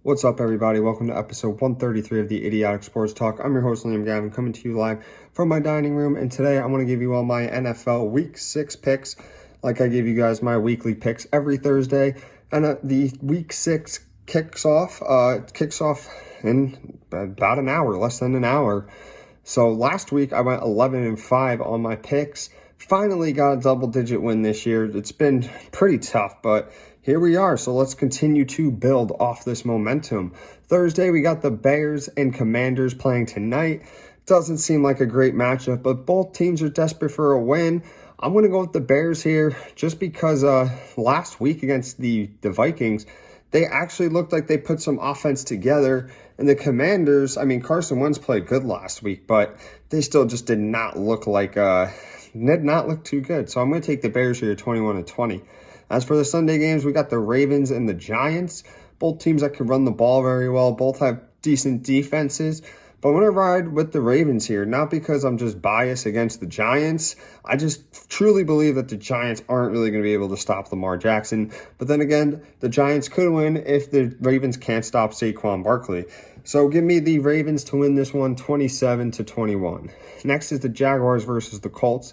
What's up, everybody? Welcome to episode 133 of the Idiotic Sports Talk. I'm your host, Liam Gavin, coming to you live from my dining room. And today I want to give you all my NFL Week 6 picks, like I give you guys my weekly picks every Thursday. And the Week 6 kicks off in about an hour, less than an hour. So last week I went 11-5 on my picks. Finally got a double-digit win this year. It's been pretty tough, but here we are. So let's continue to build off this momentum. Thursday, we got the Bears and Commanders playing tonight. Doesn't seem like a great matchup, but both teams are desperate for a win. I'm going to go with the Bears here just because last week against the Vikings, they actually looked like they put some offense together. And the Commanders, Carson Wentz played good last week, but they still just did not look too good. So I'm going to take the Bears here 21-20. As for the Sunday games, we got the Ravens and the Giants. Both teams that can run the ball very well. Both have decent defenses. But I'm going to ride with the Ravens here, not because I'm just biased against the Giants. I just truly believe that the Giants aren't really going to be able to stop Lamar Jackson. But then again, the Giants could win if the Ravens can't stop Saquon Barkley. So give me the Ravens to win this one 27-21. Next is the Jaguars versus the Colts.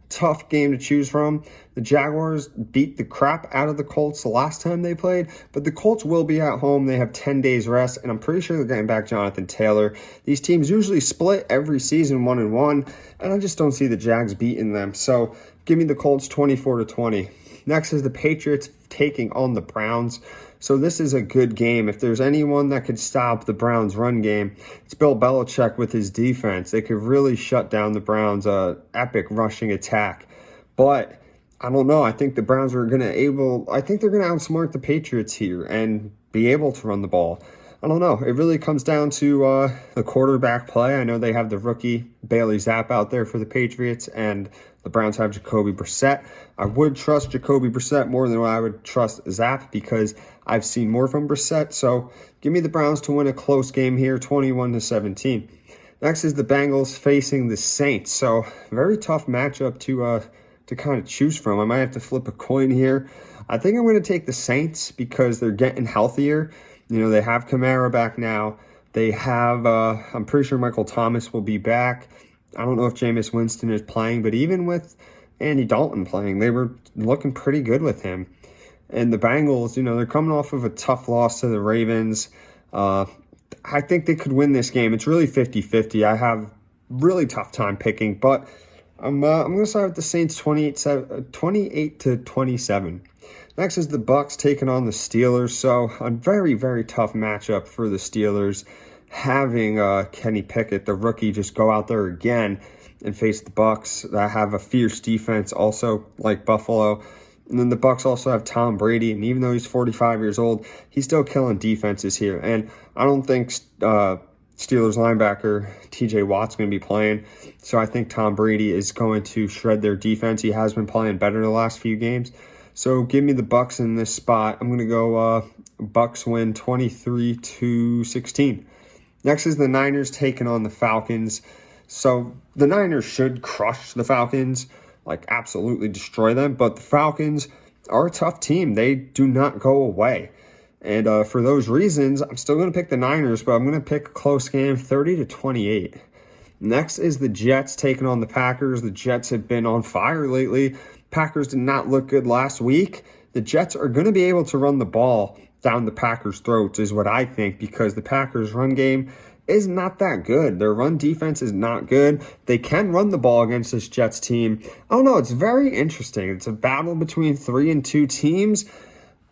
Tough game to choose from. The Jaguars beat the crap out of the Colts the last time they played, but the Colts will be at home. They have 10 days rest, and I'm pretty sure they're getting back Jonathan Taylor. These teams usually split every season 1-1, and I just don't see the Jags beating them. So give me the Colts 24-20. Next is the Patriots taking on the Browns. So this is a good game. If there's anyone that could stop the Browns' run game, it's Bill Belichick with his defense. They could really shut down the Browns' epic rushing attack. But I don't know. I think the Browns are I think they're going to outsmart the Patriots here and be able to run the ball. I don't know. It really comes down to the quarterback play. I know they have the rookie Bailey Zapp out there for the Patriots, and the Browns have Jacoby Brissett. I would trust Jacoby Brissett more than I would trust Zapp because I've seen more from Brissett. So give me the Browns to win a close game here, 21-17. Next is the Bengals facing the Saints. So very tough matchup to kind of choose from. I might have to flip a coin here. I think I'm going to take the Saints because they're getting healthier. You know, they have Kamara back now. They have, I'm pretty sure Michael Thomas will be back. I don't know if Jameis Winston is playing, but even with Andy Dalton playing, they were looking pretty good with him. And the Bengals, they're coming off of a tough loss to the Ravens. I think they could win this game. It's really 50-50. I have really tough time picking, but I'm going to side with the Saints 28-27. Next is the Bucs taking on the Steelers. So a very, very tough matchup for the Steelers. Having Kenny Pickett, the rookie, just go out there again and face the Bucs that have a fierce defense, also like Buffalo. And then the Bucs also have Tom Brady, and even though he's 45 years old, he's still killing defenses here. And I don't think Steelers linebacker TJ Watt's going to be playing, so I think Tom Brady is going to shred their defense. He has been playing better the last few games. So give me the Bucs in this spot. I'm going to go Bucs win 23-16. Next is the Niners taking on the Falcons. So the Niners should crush the Falcons, like absolutely destroy them. But the Falcons are a tough team. They do not go away. And for those reasons, I'm still going to pick the Niners, but I'm going to pick a close game, 30-28. Next is the Jets taking on the Packers. The Jets have been on fire lately. Packers did not look good last week. The Jets are going to be able to run the ball down the Packers' throats is what I think, because the Packers' run game is not that good. Their run defense is not good. They can run the ball against this Jets team. I don't know. It's very interesting. It's a battle between 3 and 2 teams.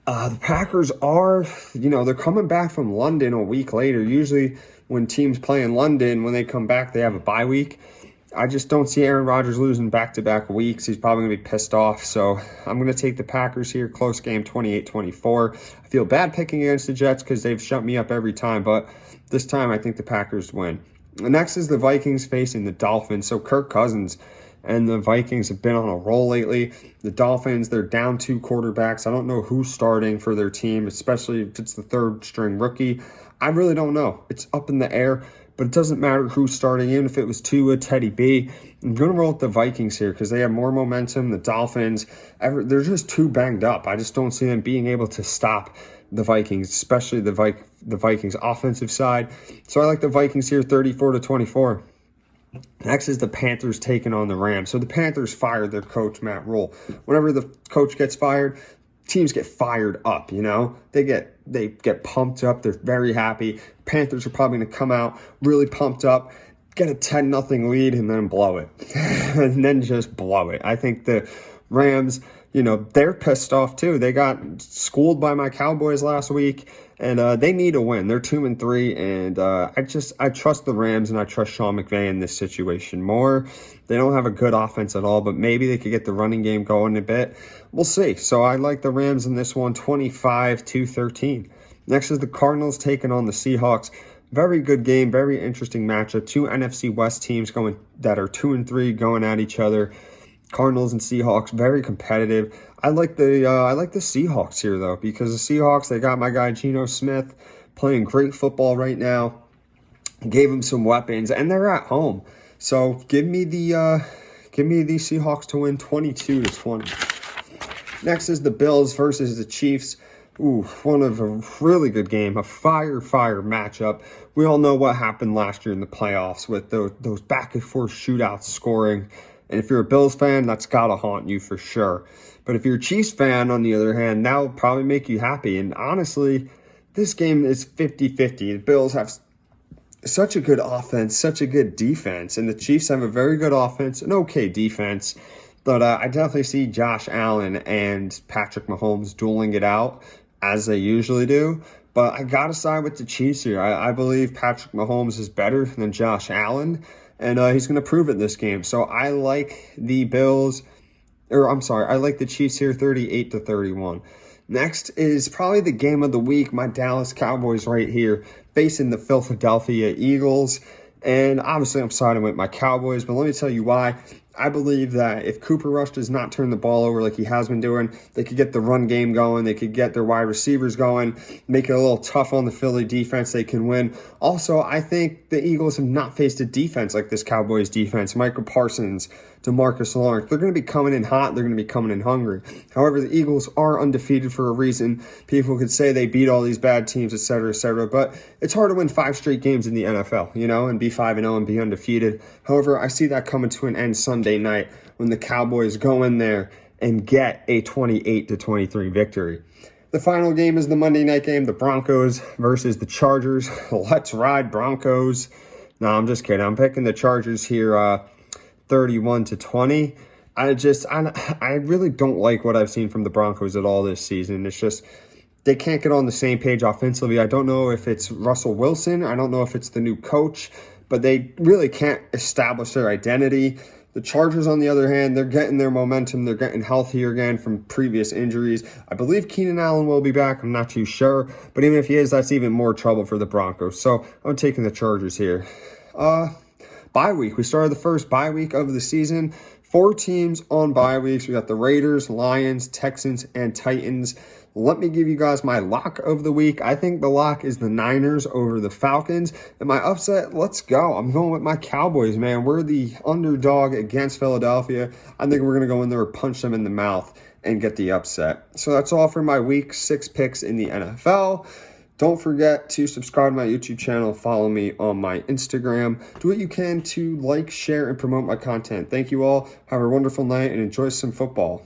The Packers are, they're coming back from London a week later. Usually when teams play in London, when they come back, they have a bye week. I just don't see Aaron Rodgers losing back-to-back weeks. He's probably going to be pissed off. So I'm going to take the Packers here. Close game, 28-24. I feel bad picking against the Jets because they've shut me up every time. But this time I think the Packers win. Next is the Vikings facing the Dolphins. So Kirk Cousins and the Vikings have been on a roll lately. The Dolphins, they're down 2 quarterbacks. I don't know who's starting for their team, especially if it's the third-string rookie. I really don't know. It's up in the air. But it doesn't matter who's starting, even if it was Tua, Teddy B. I'm going to roll with the Vikings here because they have more momentum. The Dolphins, they're just too banged up. I just don't see them being able to stop the Vikings, especially the Vikings offensive side. So I like the Vikings here 34-24. Next is the Panthers taking on the Rams. So the Panthers fired their coach, Matt Rule. Whenever the coach gets fired, teams get fired up, you know? They get pumped up. They're very happy. Panthers are probably going to come out really pumped up, get a 10-0 lead, and then blow it. And then just blow it. I think the Rams, you know, they're pissed off too. They got schooled by my Cowboys last week, and they need a win. They're 2-3, and I trust the Rams, and I trust Sean McVay in this situation more. They don't have a good offense at all, but maybe they could get the running game going a bit. We'll see. So I like the Rams in this one, 25-13. Next is the Cardinals taking on the Seahawks. Very good game, very interesting matchup. Two NFC West teams that are 2-3 going at each other. Cardinals and Seahawks, very competitive. I like the Seahawks here though, because the Seahawks, they got my guy Geno Smith playing great football right now. Gave him some weapons, and they're at home. So give me the Seahawks to win 22-20. Next is the Bills versus the Chiefs. Ooh, one of a really good game, a fire matchup. We all know what happened last year in the playoffs with those back and forth shootouts scoring. And if you're a Bills fan, that's got to haunt you for sure. But if you're a Chiefs fan, on the other hand, that will probably make you happy. And honestly, this game is 50-50. The Bills have such a good offense, such a good defense. And the Chiefs have a very good offense, an okay defense. But I definitely see Josh Allen and Patrick Mahomes dueling it out, as they usually do. But I got to side with the Chiefs here. I believe Patrick Mahomes is better than Josh Allen. And he's going to prove it this game. So I like the I like the Chiefs here 38-31. Next is probably the game of the week. My Dallas Cowboys right here facing the Philadelphia Eagles. And obviously I'm siding with my Cowboys, but let me tell you why. I believe that if Cooper Rush does not turn the ball over like he has been doing, they could get the run game going. They could get their wide receivers going, make it a little tough on the Philly defense. They can win. Also, I think the Eagles have not faced a defense like this Cowboys defense. Michael Parsons, DeMarcus Lawrence, they're going to be coming in hot. They're going to be coming in hungry. However, the Eagles are undefeated for a reason. People could say they beat all these bad teams, etc., but it's hard to win 5 straight games in the NFL, you know, and be 5-0 and be undefeated. However, I see that coming to an end Sunday night when the Cowboys go in there and get a 28-23 victory. The final game is the Monday night game, the Broncos versus the Chargers. Let's ride Broncos. No, I'm just kidding. I'm picking the Chargers here 31-20. I really don't like what I've seen from the Broncos at all this season. It's just they can't get on the same page offensively. I don't know if it's Russell Wilson. I don't know if it's the new coach, but they really can't establish their identity. The Chargers, on the other hand, they're getting their momentum. They're getting healthier again from previous injuries. I believe Keenan Allen will be back. I'm not too sure. But even if he is, that's even more trouble for the Broncos. So I'm taking the Chargers here. Bye week. We started the first bye week of the season. 4 teams on bye weeks. We got the Raiders, Lions, Texans, and Titans. Let me give you guys my lock of the week. I think the lock is the Niners over the Falcons. And my upset, let's go. I'm going with my Cowboys, man. We're the underdog against Philadelphia. I think we're going to go in there and punch them in the mouth and get the upset. So that's all for my week 6 picks in the NFL. Don't forget to subscribe to my YouTube channel. Follow me on my Instagram. Do what you can to like, share, and promote my content. Thank you all. Have a wonderful night and enjoy some football.